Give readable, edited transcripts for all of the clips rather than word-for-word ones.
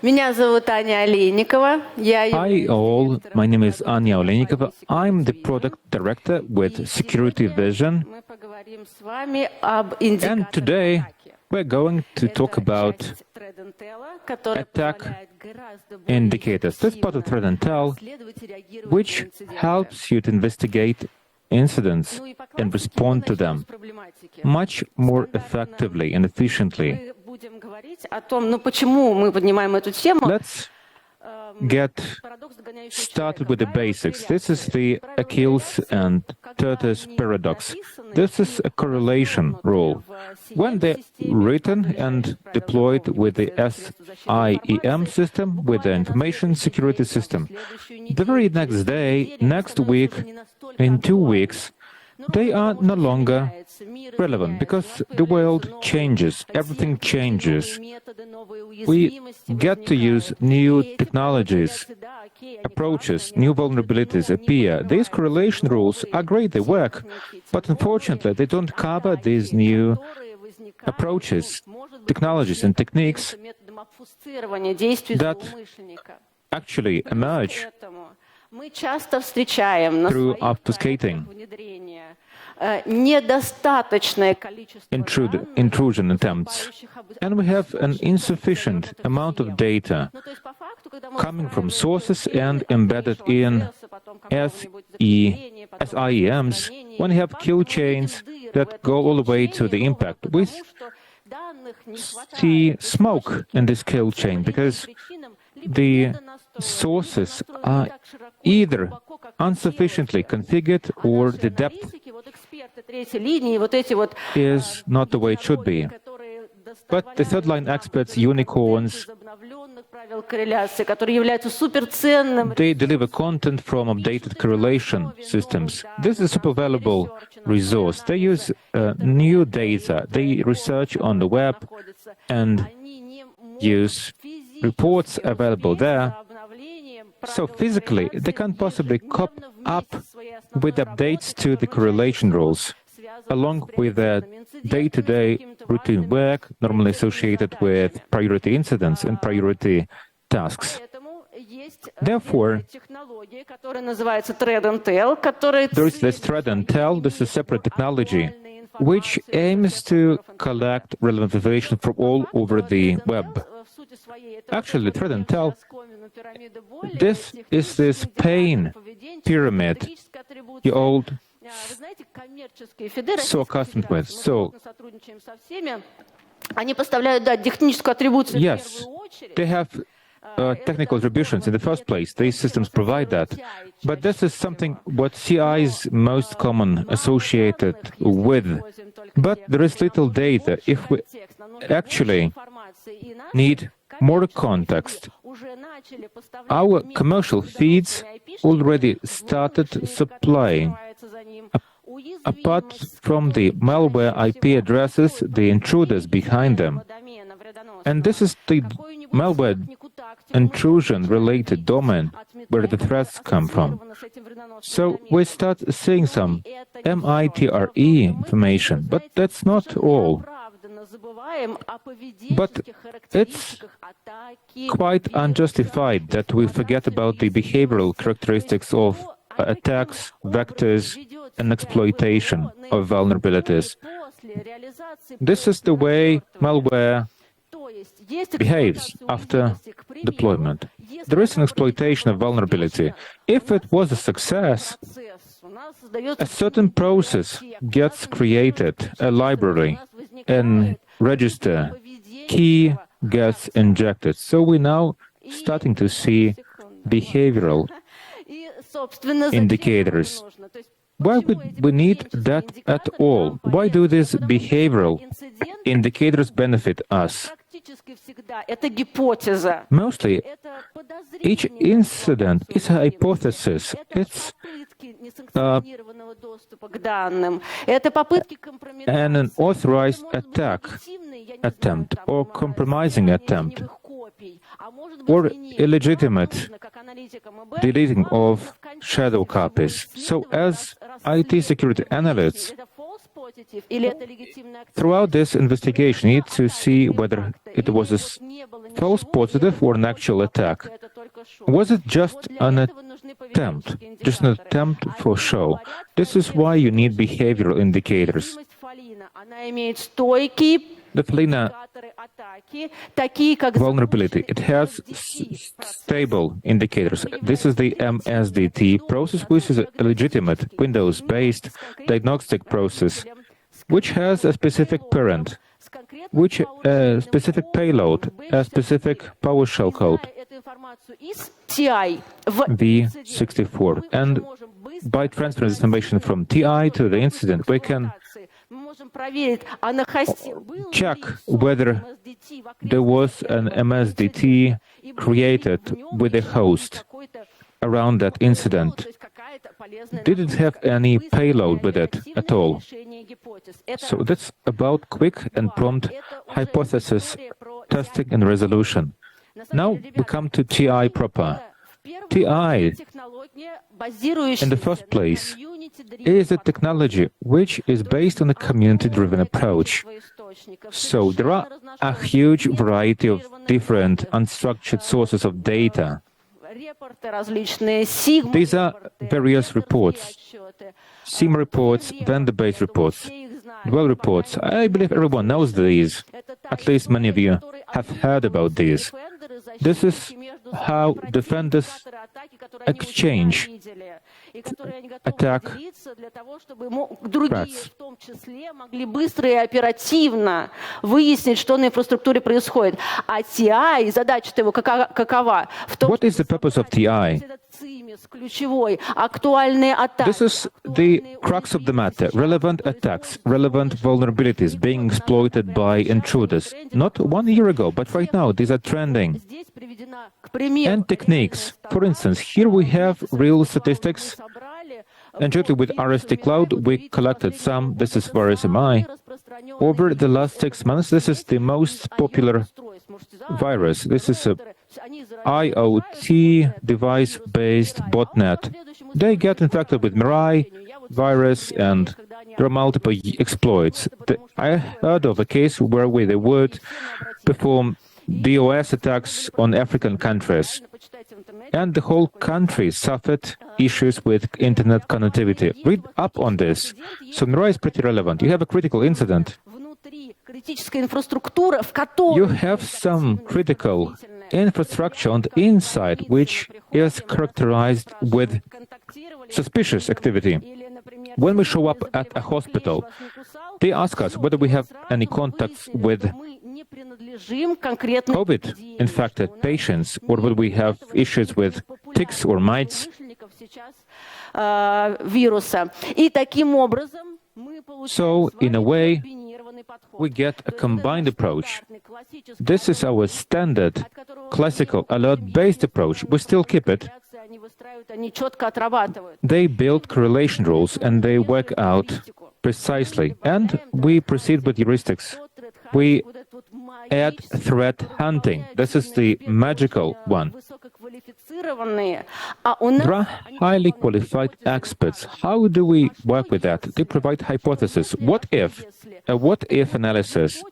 Hi all, my name is Anya Olenikova. I'm the product director with Security Vision, and today we're going to talk about attack indicators. This part of Threat Intel, which helps you to investigate incidents and respond to them much more effectively and efficiently. Let's get started with the basics. This is the Achilles and tortoise paradox. This is a correlation rule. When they're written and deployed with the SIEM system, with the information security system, the very next day, next week, in 2 weeks, they are no longer relevant because the world changes, everything changes. We get to use new technologies, approaches, new vulnerabilities appear. These correlation rules are great, they work, but unfortunately they don't cover these new approaches, technologies and techniques that actually emerge through obfuscating, intrusion attempts, and we have an insufficient amount of data coming from sources and embedded in SIEMs when you have kill chains that go all the way to the impact. We see smoke in this kill chain because the sources are either insufficiently configured or the depth is not the way it should be. But the third-line experts, unicorns, they deliver content from updated correlation systems. This is a super valuable resource. They use new data. They research on the web and use reports available there. So physically, they can't possibly cop up with updates to the correlation rules, along with their day-to-day routine work, normally associated with priority incidents and priority tasks. Therefore, there is this Threat Intel. This is a separate technology which aims to collect relevant information from all over the web. Actually, Threat Intel, this is this pain pyramid you all so accustomed with. So, yes, they have technical attributions in the first place. These systems provide that. But this is something what CI is most common associated with. But there is little data. If we actually need more context, our commercial feeds already started supplying, apart from the malware IP addresses, the intruders behind them. And this is the malware intrusion-related domain where the threats come from. So we start seeing some MITRE information, but that's not all. But it's quite unjustified that we forget about the behavioral characteristics of attacks, vectors, and exploitation of vulnerabilities. This is the way malware behaves after deployment. There is an exploitation of vulnerability. If it was a success, a certain process gets created, a library, a register, key gets injected. So we're now starting to see behavioral indicators. Why would we need that at all? Why do these behavioral indicators benefit us? Mostly, each incident is a hypothesis. It's an unauthorized attack attempt or compromising attempt or illegitimate deleting of shadow copies. So as IT security analysts, throughout this investigation, you need to see whether it was a false positive or an actual attack? Was it just an attempt? Just an attempt for show? This is why you need behavioral indicators. The Felina vulnerability, it has stable indicators. This is the MSDT process, which is a legitimate Windows-based diagnostic process, which has a specific parent, which a specific payload, a specific PowerShell code, V64. And by transferring this information from TI to the incident, we can check whether there was an MSDT created with a host around that incident. Did it have any payload with it at all? So that's about quick and prompt hypothesis testing and resolution. Now we come to TI proper. TI, in the first place, is a technology which is based on a community-driven approach. So there are a huge variety of different unstructured sources of data. These are various reports, SIEM reports, vendor-based reports, dwell reports. I believe everyone knows these. At least many of you have heard about these. This is how defenders exchange attack threats. What is the purpose of TI? This is the crux of the matter. Relevant attacks, relevant vulnerabilities being exploited by intruders. Not 1 year ago, but right now, these are trending. And techniques. For instance, here we have real statistics. And jointly with RST Cloud, we collected some. This is Virus MI. Over the last 6 months, this is the most popular virus. This is a IoT device-based botnet. They get infected with Mirai virus, and there are multiple exploits. I heard of a case where they would perform DOS attacks on African countries, and the whole country suffered issues with internet connectivity. Read up on this. So Mirai is pretty relevant. You have a critical incident. You have some critical infrastructure on the inside which is characterized with suspicious activity. When we show up at a hospital, they ask us whether we have any contacts with COVID-infected patients, or whether we have issues with ticks or mites. So, in a way, we get a combined approach. This is our standard, classical, alert-based approach. We still keep it. They build correlation rules and they work out precisely. And we proceed with heuristics. We add threat hunting. This is the magical one. There are highly qualified experts. How do we work with that? They provide hypotheses. What if? A what-if analysis.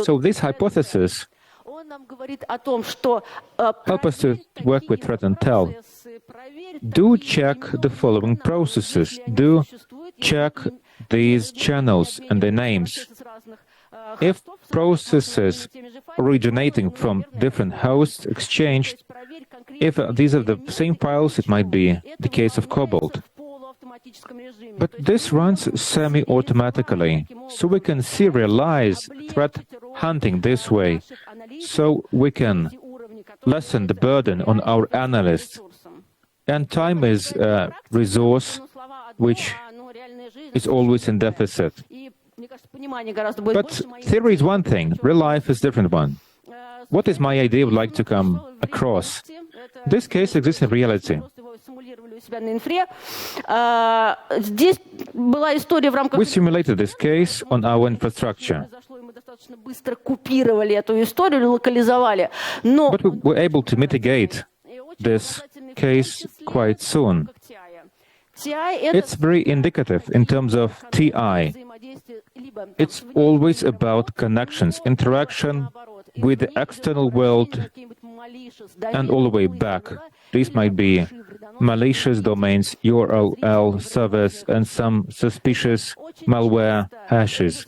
So this hypothesis help us to work with threat intel. Do check the following processes. Do check these channels and their names. If processes originating from different hosts exchanged, if these are the same files, it might be the case of Cobalt. But this runs semi-automatically, so we can serialize threat hunting this way, so we can lessen the burden on our analysts. And time is a resource which is always in deficit. But theory is one thing, real life is a different one. What is my idea would like to come across? This case exists in reality. We simulated this case on our infrastructure. But we were able to mitigate this case quite soon. It's very indicative in terms of TI. It's always about connections, interaction with the external world and all the way back. These might be malicious domains, URL servers, and some suspicious malware hashes.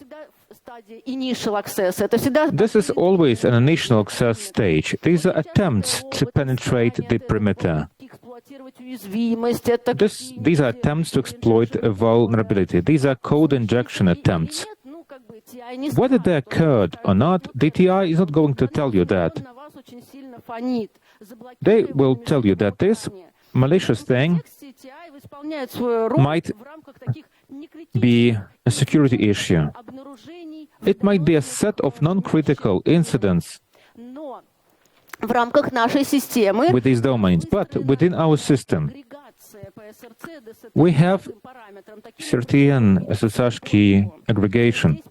This is always an initial access stage. These are attempts to penetrate the perimeter. These are attempts to exploit a vulnerability. These are code injection attempts. Whether they occurred or not, the TI is not going to tell you that. They will tell you that this malicious thing might be a security issue. It might be a set of non-critical incidents with these domains, but within our system, we have certain SSH key aggregation.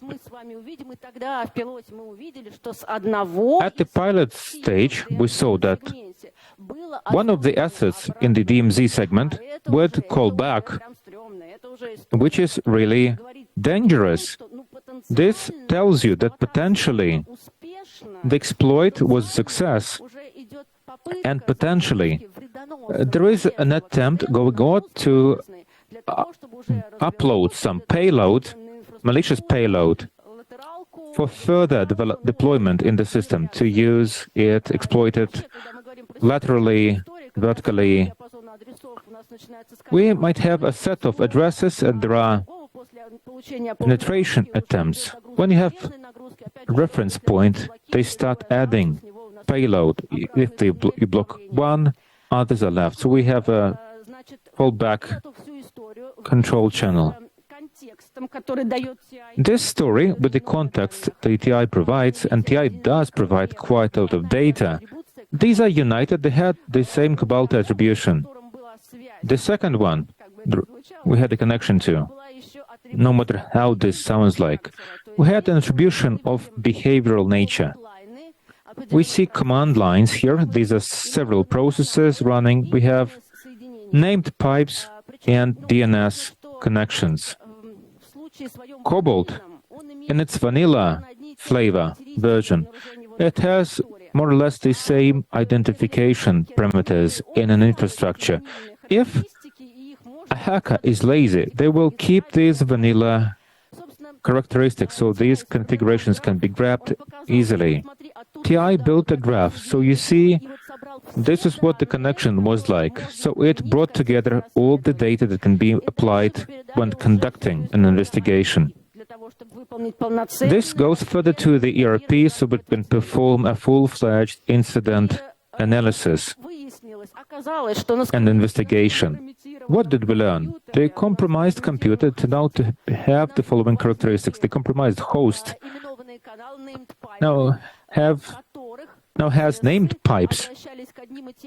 At the pilot stage, we saw that one of the assets in the DMZ segment would call back, which is really dangerous. This tells you that potentially the exploit was a success, and potentially there is an attempt going on to upload some payload, malicious payload, for further deployment in the system, to use it, exploit it laterally, vertically. We might have a set of addresses and there are penetration attempts. When you have a reference point, they start adding payload. If you block one, others are left. So we have a fallback control channel. This story, with the context the TI provides, and TI does provide quite a lot of data, these are united, they had the same Cobalt attribution. The second one we had a connection to, no matter how this sounds like, we had an attribution of behavioral nature. We see command lines here. These are several processes running. We have named pipes and DNS connections. Cobalt, in its vanilla flavor version, it has more or less the same identification parameters in an infrastructure. If a hacker is lazy, they will keep these vanilla characteristics, so these configurations can be grabbed easily. TI built a graph, so you see, this is what the connection was like. So it brought together all the data that can be applied when conducting an investigation. This goes further to the ERP, so we can perform a full-fledged incident analysis and investigation. What did we learn? The compromised computer turned out to have the following characteristics. The compromised host now has named pipes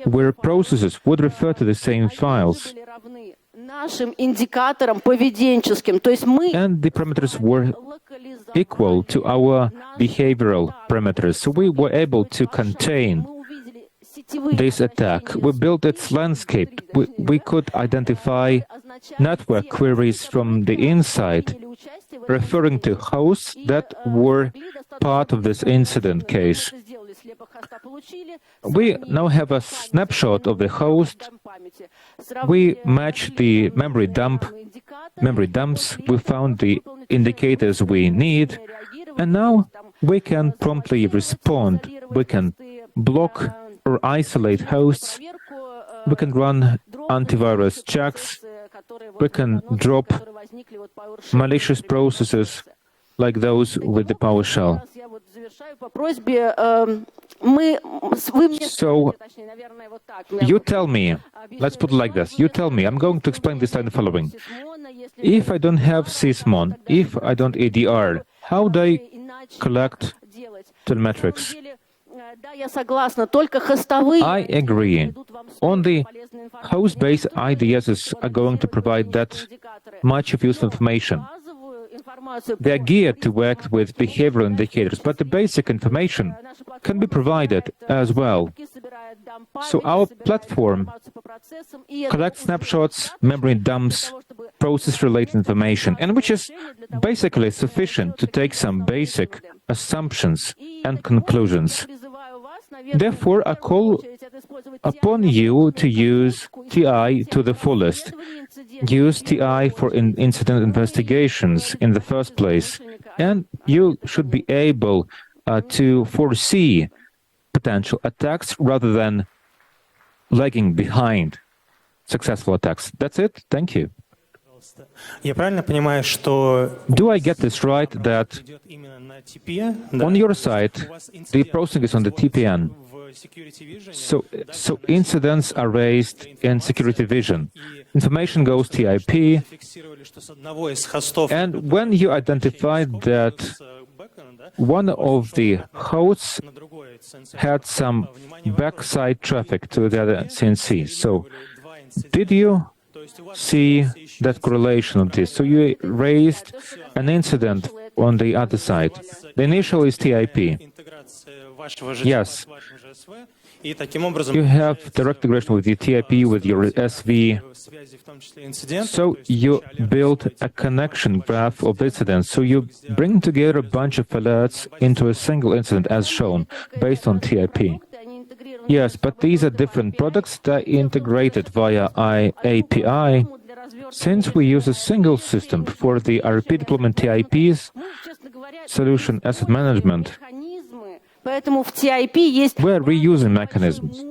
where processes would refer to the same files. And the parameters were equal to our behavioral parameters. So we were able to contain this attack. We built its landscape. We could identify network queries from the inside, referring to hosts that were part of this incident case. We now have a snapshot of the host. We match the memory dumps. We found the indicators we need. And now we can promptly respond. We can block or isolate hosts. We can run antivirus checks. We can drop malicious processes like those with the PowerShell. So, you tell me, let's put it like this, you tell me, I'm going to explain this like the following. If I don't have sysmon, if I don't ADR, how do I collect telemetrics? I agree. Only host-based IDSs are going to provide that much of useful information. They are geared to work with behavioral indicators, but the basic information can be provided as well. So our platform collects snapshots, memory dumps, process-related information, and which is basically sufficient to take some basic assumptions and conclusions. Therefore, I call upon you to use TI to the fullest. Use TI for incident investigations in the first place, and you should be able to foresee potential attacks rather than lagging behind successful attacks. That's it. Thank you. Do I get this right, that on your side, the processing is on the TPN? So incidents are raised in security vision. Information goes TIP, and when you identified that one of the hosts had some backside traffic to the other CNC, so did you see that correlation of this? So you raised an incident on the other side. The initial is TIP. Yes. You have direct integration with your TIP, with your SV. So you build a connection graph of incidents. So you bring together a bunch of alerts into a single incident as shown, based on TIP. Yes, but these are different products that are integrated via API. Since we use a single system for the RP deployment TIPs, solution asset management, we're reusing mechanisms.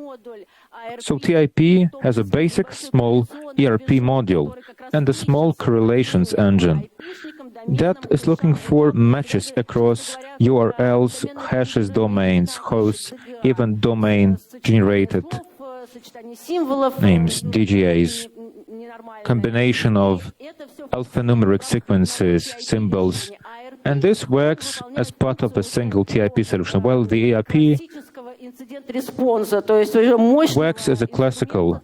So TIP has a basic small ERP module and a small correlations engine that is looking for matches across URLs, hashes, domains, hosts, even domain-generated names, DGAs, combination of alphanumeric sequences, symbols, and this works as part of a single TIP solution, while the ERP works as a classical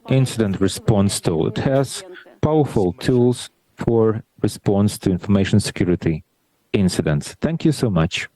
incident response tool. It has powerful tools for response to information security incidents. Thank you so much.